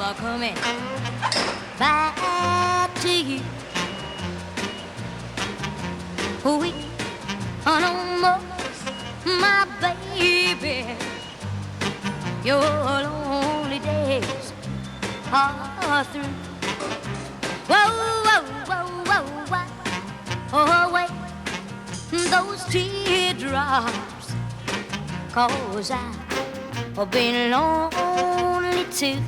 never coming back to you. We are no more, my baby. Your lonely days are through. Whoa, whoa, whoa, whoa, whoa. Oh, wait, those teardrops, 'cause I've been lonely too.